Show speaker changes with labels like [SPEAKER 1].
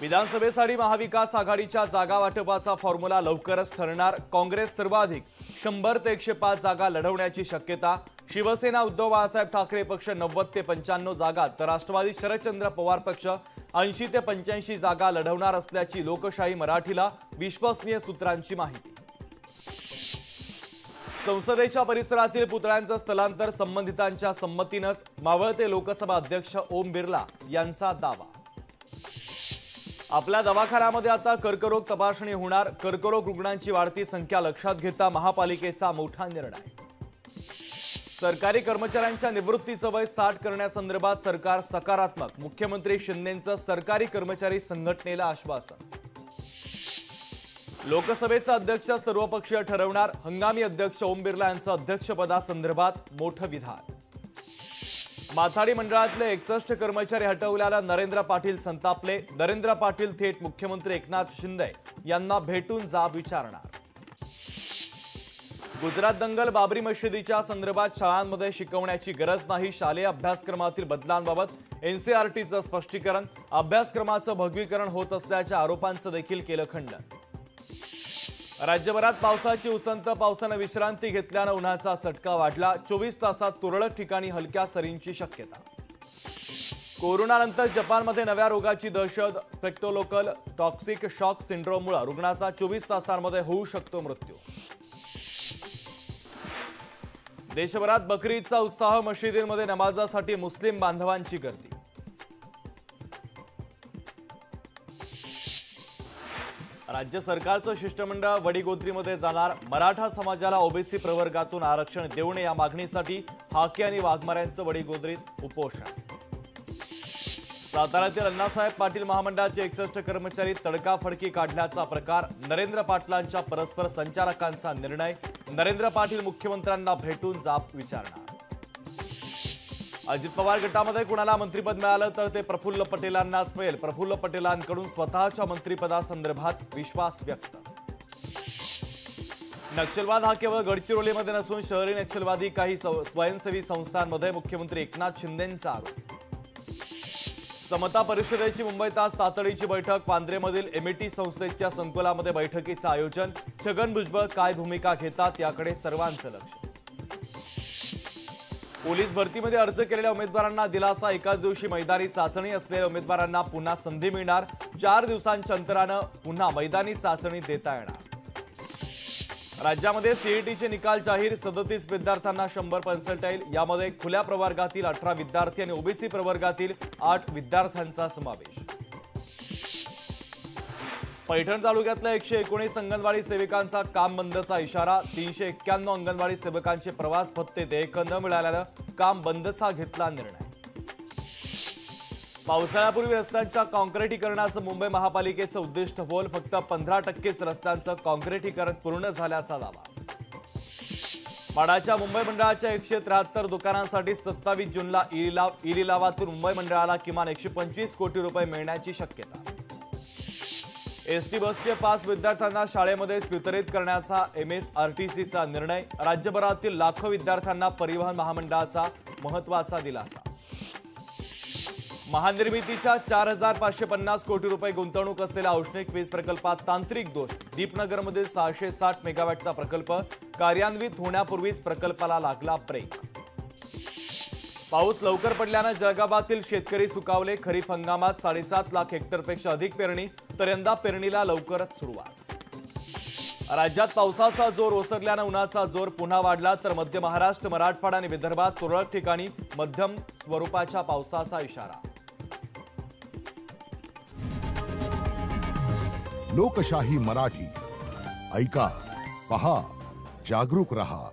[SPEAKER 1] विधानसभेसाठी महाविकास आघाडीच्या जागा वाटपाचा फॉर्म्युला लवकरच ठरणार। काँग्रेस सर्वाधिक 100 ते 105 जागा लढवण्याची शक्यता। शिवसेना उद्धव बाळासाहेब ठाकरे पक्ष 90 ते 95 जागा तर राष्ट्रवादी शरदचंद्र पवार पक्ष 80 ते 85 जागा लढवणार असल्याची लोकशाही मराठीला विश्वसनीय सूत्रांची माहिती। संसदेच्या परिसरातील पुतळ्यांचं स्थलांतर संबंधितांच्या संमतीनेच मावळते लोकसभा अध्यक्ष ओम बिर्ला यांचा दावा। आपल्या दवाखान्यामध्ये आता कर्करोग तपासणी होणार। कर्करोग रुग्णांची वाढती संख्या लक्षात घेता महापालिकेचा मोठा निर्णय। सरकारी कर्मचाऱ्यांच्या निवृत्तीचं वय 60 करण्यासंदर्भात सरकार सकारात्मक। मुख्यमंत्री शिंदेंचं सरकारी कर्मचारी संघटनेला आश्वासन। लोकसभेचा अध्यक्ष सर्वपक्षीय ठरवणार। हंगामी अध्यक्ष ओम बिर्ला यांचं अध्यक्षपदासंदर्भात मोठं विधान। माथाडी मंडळातले 61 कर्मचारी हटवल्यानं नरेंद्र पाटील संतापले। नरेंद्र पाटील थेट मुख्यमंत्री एकनाथ शिंदे यांना भेटून जाब विचारणार। गुजरात दंगल बाबरी मशिदीच्या संदर्भात शाळांमध्ये शिकवण्याची गरज नाही। शालेय अभ्यासक्रमातील बदलांबाबत एनसीईआरटीचं स्पष्टीकरण। अभ्यासक्रमाचं भगवीकरण होत असल्याच्या आरोपांचं देखील केलं खंडन। राज्यभरात पावसाची उसंत। पावसाने विश्रांती घेतल्यानं उन्हाचा चटका वाढला। 24 तासात तुरळक ठिकाणी हलक्या सरींची शक्यता। कोरोनानंतर जपानमध्ये नव्या रोगाची दहशत। पेक्टोलोकल टॉक्सिक शॉक सिंड्रोममुळे रुग्णाचा 24 तासांमध्ये होऊ शकतो मृत्यू। देशभरात बकरी ईदचा उत्साह। मशिदींमध्ये नमाजासाठी मुस्लिम बांधवांची गर्दी। राज्य सरकारचं शिष्टमंडळ वडीगोद्रीमध्ये जाणार। मराठा समाजाला ओबीसी प्रवर्गातून आरक्षण देऊ नये या मागणीसाठी हाके आणि वाघमाऱ्यांचं वडीगोद्रीत उपोषण। साताऱ्यातील अण्णासाहेब पाटील महामंडळाचे 61 कर्मचारी तडकाफडकी काढल्याचा प्रकार। नरेंद्र पाटलांच्या परस्पर संचालकांचा निर्णय। नरेंद्र पाटील मुख्यमंत्र्यांना भेटून जाब विचारणार। अजित पवार गटामध्ये कुणाला मंत्रिपद मिळालं तर ते प्रफुल्ल पटेलांनाच मिळेल। प्रफुल्ल पटेलांकडून स्वतःच्या मंत्रिपदासंदर्भात विश्वास व्यक्त। नक्षलवाद हा केवळ गडचिरोलीमध्ये नसून शहरी नक्षलवादी काही स्वयंसेवी संस्थांमध्ये। मुख्यमंत्री एकनाथ शिंदेंचा आरोप। समता परिषदेची मुंबईत आज तातडीची बैठक। वांद्रेमधील एमईटी संस्थेच्या संकुलामध्ये बैठकीचं आयोजन। छगन भुजबळ काय भूमिका घेतात याकडे सर्वांचं लक्ष। पोलीस भरतीमध्ये अर्ज केलेल्या उमेदवारांना दिलासा। एकाच दिवशी मैदानी चाचणी असलेल्या उमेदवारांना पुन्हा संधी मिळणार। 4 दिवसांच्या अंतरानं पुन्हा मैदानी चाचणी देता येणार। राज्यामध्ये सीईटीचे निकाल जाहीर। 37 विद्यार्थ्यांना 100 पर्सेंटाईल। यामध्ये खुल्या प्रवर्गातील 18 विद्यार्थी आणि ओबीसी प्रवर्गातील 8 विद्यार्थ्यांचा समावेश। पैठण तालुक्यातल्या 119 अंगणवाडी सेविकांचा काम बंदचा इशारा। 391 अंगणवाडी सेवकांचे प्रवास भत्ते देयक न मिळाल्यानं काम बंदचा घेतला निर्णय। पावसाळ्यापूर्वी रस्त्यांच्या काँक्रिटीकरणाचं मुंबई महापालिकेचं उद्दिष्ट फोल। फक्त 15% रस्त्यांचं काँक्रिटीकरण पूर्ण झाल्याचा दावा। माडाच्या मुंबई मंडळाच्या 173 दुकानांसाठी 27 जूनला ई लिलावातून मुंबई मंडळाला किमान 125 कोटी रुपये मिळण्याची शक्यता। एसटी बसचे पास विद्यार्थ्यांना शाळेमध्येच वितरित करण्याचा एमएसआरटीसीचा निर्णय। राज्यभरातील लाखो विद्यार्थ्यांना परिवहन महामंडळाचा महत्त्वाचा दिलासा। महानिर्मितीच्या 4550 कोटी रुपये गुंतवणूक असलेल्या औष्णिक वीज प्रकल्पात तांत्रिक दोष। दीपनगरमधील 660 मेगावॅटचा प्रकल्प कार्यान्वित होण्यापूर्वीच प्रकल्पाला लागला ब्रेक। पाऊस लवकर पडल्यानं जळगावातील शेतकरी सुकावले। खरीप हंगामात 7.5 लाख हेक्टरपेक्षा अधिक पेरणी तर यंदा पेरणीला लवकरच सुरुवात। राज्यात पावसाचा जोर ओसरल्यानं उन्हाचा जोर पुन्हा वाढला तर मध्य महाराष्ट्र, मराठवाडा आणि विदर्भात तुरळक ठिकाणी मध्यम स्वरूपाच्या पावसाचा इशारा।
[SPEAKER 2] लोकशाही मराठी ऐका, पहा, जागरूक रहा।